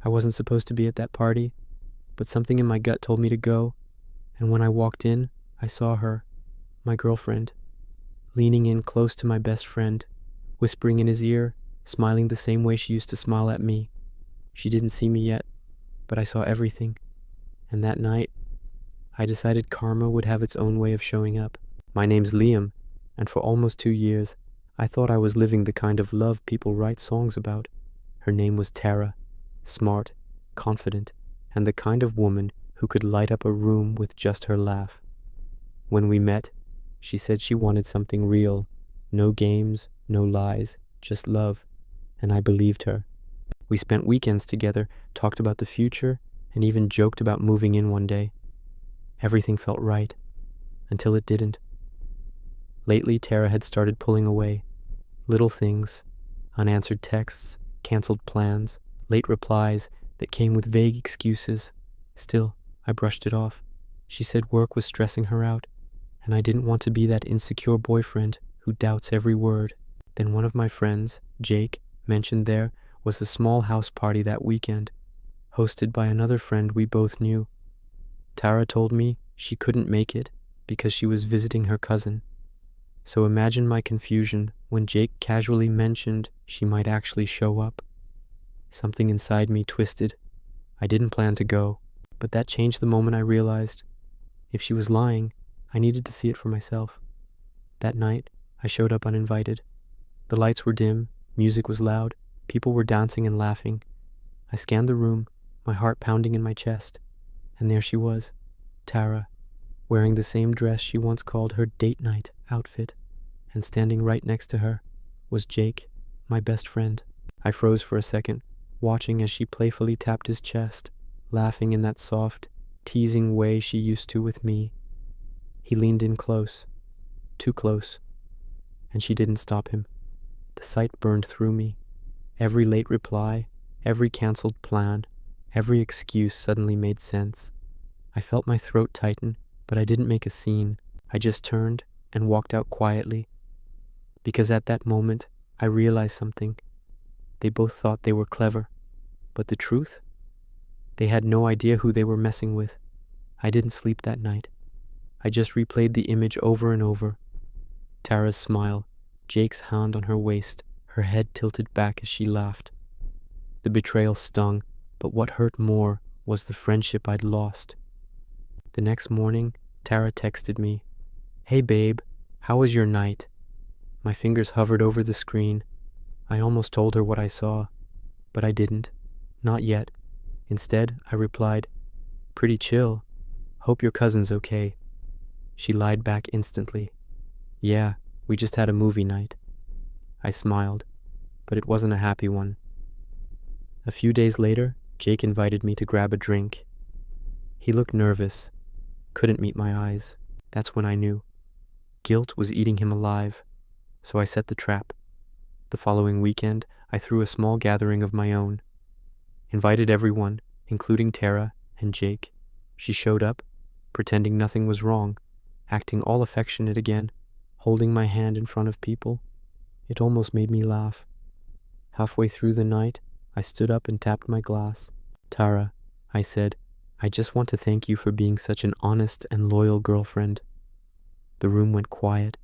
I wasn't supposed to be at that party, but something in my gut told me to go, and when I walked in, I saw her, my girlfriend, leaning in close to my best friend, whispering in his ear, smiling the same way she used to smile at me. She didn't see me yet, but I saw everything, and that night, I decided karma would have its own way of showing up. My name's Liam, and for almost 2 years, I thought I was living the kind of love people write songs about. Her name was Tara, smart, confident, and the kind of woman who could light up a room with just her laugh. When we met, she said she wanted something real, no games, no lies, just love, and I believed her. We spent weekends together, talked about the future, and even joked about moving in one day. Everything felt right, until it didn't. Lately, Tara had started pulling away. Little things, unanswered texts, canceled plans, late replies that came with vague excuses. Still, I brushed it off. She said work was stressing her out, and I didn't want to be that insecure boyfriend who doubts every word. Then one of my friends, Jake, mentioned there was a small house party that weekend, hosted by another friend we both knew. Tara told me she couldn't make it because she was visiting her cousin. So imagine my confusion when Jake casually mentioned she might actually show up. Something inside me twisted. I didn't plan to go, but that changed the moment I realized if she was lying, I needed to see it for myself. That night, I showed up uninvited. The lights were dim, music was loud, people were dancing and laughing. I scanned the room, my heart pounding in my chest, and there she was, Tara, wearing the same dress she once called her date night outfit, and standing right next to her was Jake, my best friend. I froze for a second, watching as she playfully tapped his chest, laughing in that soft, teasing way she used to with me. He leaned in close, too close, and she didn't stop him. The sight burned through me. Every late reply, every canceled plan, every excuse suddenly made sense. I felt my throat tighten, but I didn't make a scene. I just turned and walked out quietly. Because at that moment, I realized something. They both thought they were clever, but the truth? They had no idea who they were messing with. I didn't sleep that night. I just replayed the image over and over. Tara's smile, Jake's hand on her waist, her head tilted back as she laughed. The betrayal stung, but what hurt more was the friendship I'd lost. The next morning, Tara texted me, "Hey babe, how was your night?" My fingers hovered over the screen. I almost told her what I saw, but I didn't. Not yet. Instead, I replied, "Pretty chill. Hope your cousin's okay." She lied back instantly. "Yeah, we just had a movie night." I smiled, but it wasn't a happy one. A few days later, Jake invited me to grab a drink. He looked nervous, couldn't meet my eyes. That's when I knew. Guilt was eating him alive, so I set the trap. The following weekend, I threw a small gathering of my own. Invited everyone, including Tara and Jake. She showed up, pretending nothing was wrong, acting all affectionate again, holding my hand in front of people. It almost made me laugh. Halfway through the night, I stood up and tapped my glass. "Tara," I said, "I just want to thank you for being such an honest and loyal girlfriend." The room went quiet.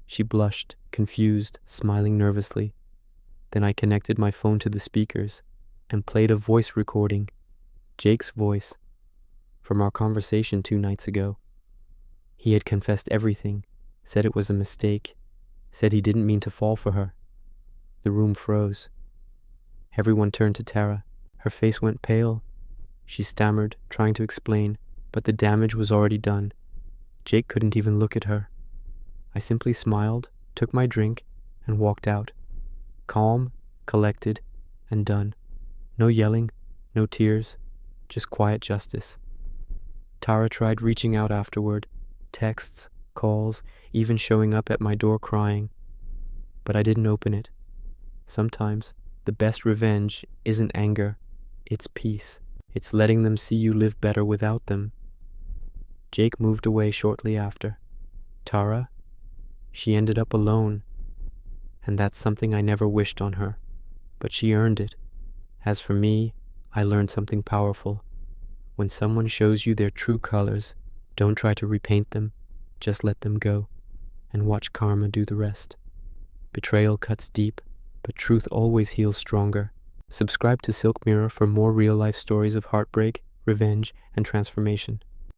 She blushed, confused, smiling nervously. Then I connected my phone to the speakers and played a voice recording, Jake's voice, from our conversation 2 nights ago. He had confessed everything, said it was a mistake, said he didn't mean to fall for her. The room froze. Everyone turned to Tara. Her face went pale. She stammered, trying to explain, but the damage was already done. Jake couldn't even look at her. I simply smiled, took my drink, and walked out. Calm, collected, and done. No yelling, no tears, just quiet justice. Tara tried reaching out afterward, texts, calls, even showing up at my door crying. But I didn't open it. Sometimes, the best revenge isn't anger, it's peace. It's letting them see you live better without them. Jake moved away shortly after. Tara, she ended up alone. And that's something I never wished on her, but she earned it. As for me, I learned something powerful. When someone shows you their true colors, don't try to repaint them, just let them go, and watch karma do the rest. Betrayal cuts deep, but truth always heals stronger. Subscribe to SilkMirror for more real-life stories of heartbreak, revenge, and transformation.